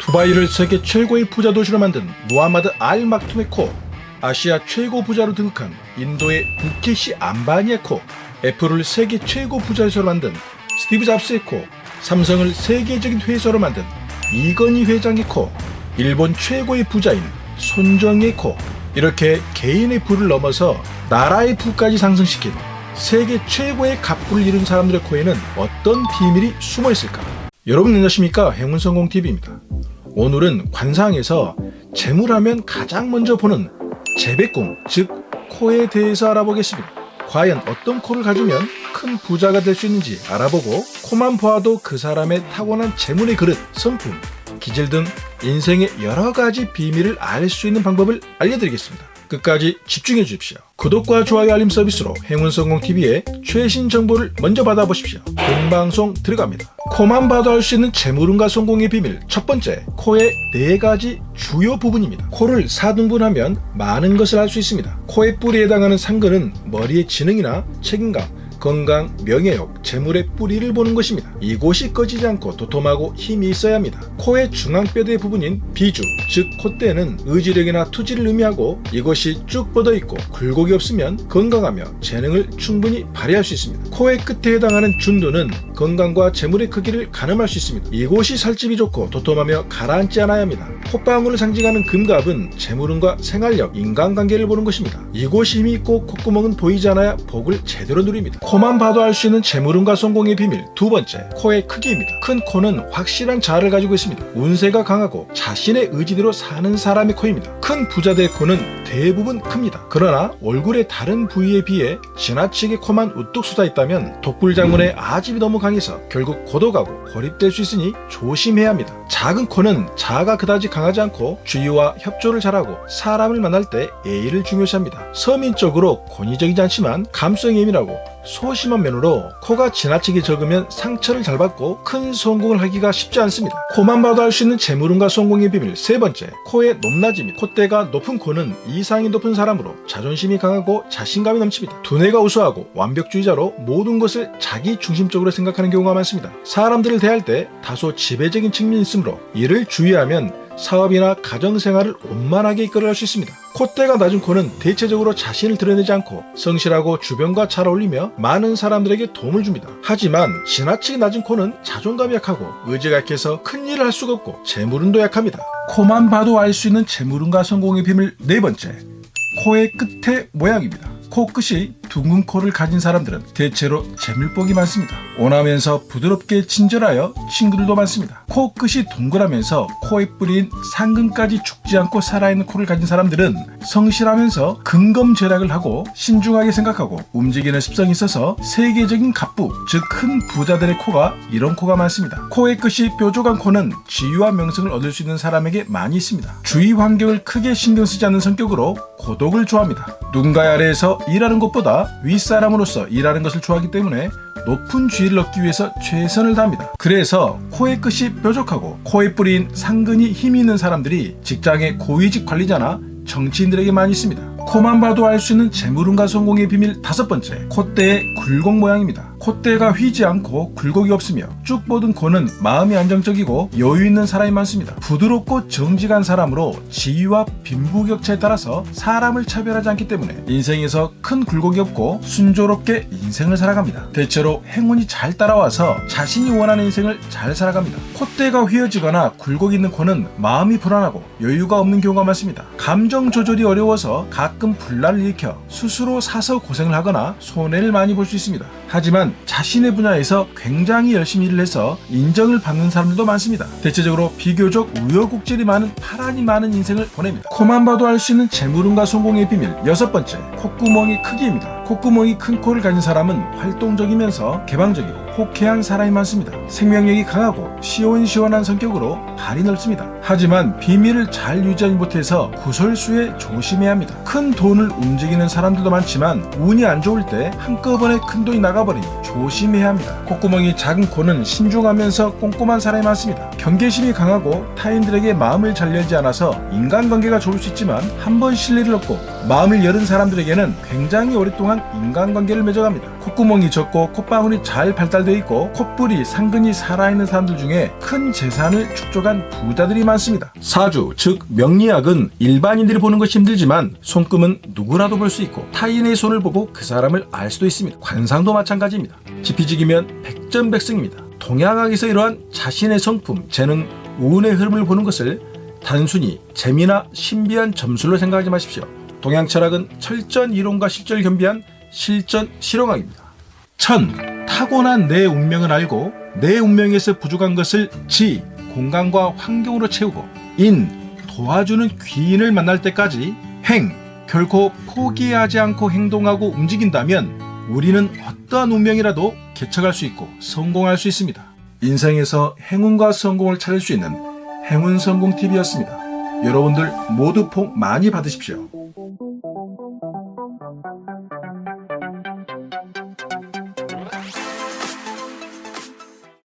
두바이를 세계 최고의 부자 도시로 만든 무하마드 알 막툼의 코, 아시아 최고 부자로 등극한 인도의 무케시 암바니의 코, 애플을 세계 최고 부자회사로 만든 스티브 잡스의 코, 삼성을 세계적인 회사로 만든 이건희 회장의 코, 일본 최고의 부자인 손정의 코, 이렇게 개인의 부를 넘어서 나라의 부까지 상승시킨 세계 최고의 갑부를 이룬 사람들의 코에는 어떤 비밀이 숨어 있을까? 여러분 안녕하십니까? 행운성공TV입니다. 오늘은 관상에서 재물하면 가장 먼저 보는 재배궁, 즉 코에 대해서 알아보겠습니다. 과연 어떤 코를 가지면 큰 부자가 될 수 있는지 알아보고, 코만 보아도 그 사람의 타고난 재물의 그릇, 성품, 기질 등 인생의 여러 가지 비밀을 알 수 있는 방법을 알려드리겠습니다. 끝까지 집중해 주십시오. 구독과 좋아요 알림 서비스로 행운성공TV의 최신 정보를 먼저 받아보십시오. 본방송 들어갑니다. 코만 봐도 알 수 있는 재물운과 성공의 비밀, 첫 번째, 코의 4가지 주요 부분입니다. 코를 4등분하면 많은 것을 알 수 있습니다. 코의 뿌리에 해당하는 상근은 머리의 지능이나 책임감, 건강, 명예욕, 재물의 뿌리를 보는 것입니다. 이곳이 꺼지지 않고 도톰하고 힘이 있어야 합니다. 코의 중앙뼈대 부분인 비주, 즉 콧대는 의지력이나 투지를 의미하고, 이것이 쭉 뻗어있고 굴곡이 없으면 건강하며 재능을 충분히 발휘할 수 있습니다. 코의 끝에 해당하는 준두는 건강과 재물의 크기를 가늠할 수 있습니다. 이곳이 살집이 좋고 도톰하며 가라앉지 않아야 합니다. 콧방울을 상징하는 금갑은 재물운과 생활력, 인간관계를 보는 것입니다. 이곳이 힘이 있고 콧구멍은 보이지 않아야 복을 제대로 누립니다. 코만 봐도 알 수 있는 재물운과 성공의 비밀, 두 번째, 코의 크기입니다. 큰 코는 확실한 자아를 가지고 있습니다. 운세가 강하고 자신의 의지대로 사는 사람의 코입니다. 큰 부자들의 코는 대부분 큽니다. 그러나 얼굴의 다른 부위에 비해 지나치게 코만 우뚝 솟아 있다면 독불장군의 아집이 너무 강해서 결국 고독하고 고립될 수 있으니 조심해야 합니다. 작은 코는 자아가 그다지 강하지 않고 주위와 협조를 잘하고 사람을 만날 때 예의를 중요시합니다. 서민적으로 권위적이지 않지만 감성이 예민하고 소심한 면으로 코가 지나치게 적으면 상처를 잘 받고 큰 성공을 하기가 쉽지 않습니다. 코만 봐도 알 수 있는 재물운과 성공의 비밀, 세 번째, 코의 높낮이입니다. 콧대가 높은 코는 이상이 높은 사람으로 자존심이 강하고 자신감이 넘칩니다. 두뇌가 우수하고 완벽주의자로 모든 것을 자기 중심적으로 생각하는 경우가 많습니다. 사람들을 대할 때 다소 지배적인 측면이 있으므로 이를 주의하면 사업이나 가정생활을 원만하게 이끌어갈 수 있습니다. 콧대가 낮은 코는 대체적으로 자신을 드러내지 않고 성실하고 주변과 잘 어울리며 많은 사람들에게 도움을 줍니다. 하지만 지나치게 낮은 코는 자존감이 약하고 의지가 약해서 큰 일을 할 수가 없고 재물운도 약합니다. 코만 봐도 알 수 있는 재물운과 성공의 비밀, 네 번째, 코의 끝의 모양입니다. 코끝이 둥근 코를 가진 사람들은 대체로 재물복이 많습니다. 온화하면서 부드럽게 친절하여 친구들도 많습니다. 코끝이 동그라면서 코의 뿌리인 상근까지 죽지 않고 살아있는 코를 가진 사람들은 성실하면서 근검절약을 하고 신중하게 생각하고 움직이는 습성이 있어서 세계적인 갑부, 즉 큰 부자들의 코가 이런 코가 많습니다. 코의 끝이 뾰족한 코는 지위와 명성을 얻을 수 있는 사람에게 많이 있습니다. 주위 환경을 크게 신경 쓰지 않는 성격으로 고독을 좋아합니다. 누군가의 아래에서 일하는 것보다 윗사람으로서 일하는 것을 좋아하기 때문에 높은 지위를 얻기 위해서 최선을 다합니다. 그래서 코의 끝이 뾰족하고 코의 뿌리인 상근이 힘이 있는 사람들이 직장의 고위직 관리자나 정치인들에게 많이 있습니다. 코만 봐도 알 수 있는 재물운과 성공의 비밀, 다섯 번째, 콧대의 굴곡 모양입니다. 콧대가 휘지 않고 굴곡이 없으며 쭉 뻗은 코는 마음이 안정적이고 여유 있는 사람이 많습니다. 부드럽고 정직한 사람으로 지위와 빈부격차에 따라서 사람을 차별하지 않기 때문에 인생에서 큰 굴곡이 없고 순조롭게 인생을 살아갑니다. 대체로 행운이 잘 따라와서 자신이 원하는 인생을 잘 살아갑니다. 콧대가 휘어지거나 굴곡이 있는 코는 마음이 불안하고 여유가 없는 경우가 많습니다. 감정 조절이 어려워서 가끔 분란을 일으켜 스스로 사서 고생을 하거나 손해를 많이 볼 수 있습니다. 하지만 자신의 분야에서 굉장히 열심히 일을 해서 인정을 받는 사람들도 많습니다. 대체적으로 비교적 우여곡절이 많은 파란이 많은 인생을 보냅니다. 코만 봐도 알 수 있는 재물운과 성공의 비밀, 여섯 번째, 콧구멍의 크기입니다. 콧구멍이 큰 코를 가진 사람은 활동적이면서 개방적이고 호쾌한 사람이 많습니다. 생명력이 강하고 시원시원한 성격으로 발이 넓습니다. 하지만 비밀을 잘 유지하지 못해서 구설수에 조심해야 합니다. 큰 돈을 움직이는 사람들도 많지만 운이 안 좋을 때 한꺼번에 큰 돈이 나가버리니 조심해야 합니다. 콧구멍이 작은 코는 신중하면서 꼼꼼한 사람이 많습니다. 경계심이 강하고 타인들에게 마음을 잘 열지 않아서 인간관계가 좋을 수 있지만 한번 신뢰를 얻고 마음을 열은 사람들에게는 굉장히 오랫동안 인간관계를 맺어갑니다. 콧구멍이 적고 콧방울이 잘 발달되어 있고 콧불이 상근이 살아있는 사람들 중에 큰 재산을 축적한 부자들이 많습니다. 사주, 즉 명리학은 일반인들이 보는 것이 힘들지만 손금은 누구라도 볼 수 있고 타인의 손을 보고 그 사람을 알 수도 있습니다. 관상도 마찬가지입니다. 지피지기면 백전백승입니다. 동양학에서 이러한 자신의 성품, 재능, 운의 흐름을 보는 것을 단순히 재미나 신비한 점술로 생각하지 마십시오. 동양 철학은 철저한 이론과 실전을 겸비한 실전 실용학입니다. 천, 타고난 내 운명을 알고 내 운명에서 부족한 것을 지, 공간과 환경으로 채우고 인, 도와주는 귀인을 만날 때까지 행, 결코 포기하지 않고 행동하고 움직인다면 우리는 어떠한 운명이라도 개척할 수 있고 성공할 수 있습니다. 인생에서 행운과 성공을 찾을 수 있는 행운성공TV였습니다. 여러분들 모두 복 많이 받으십시오.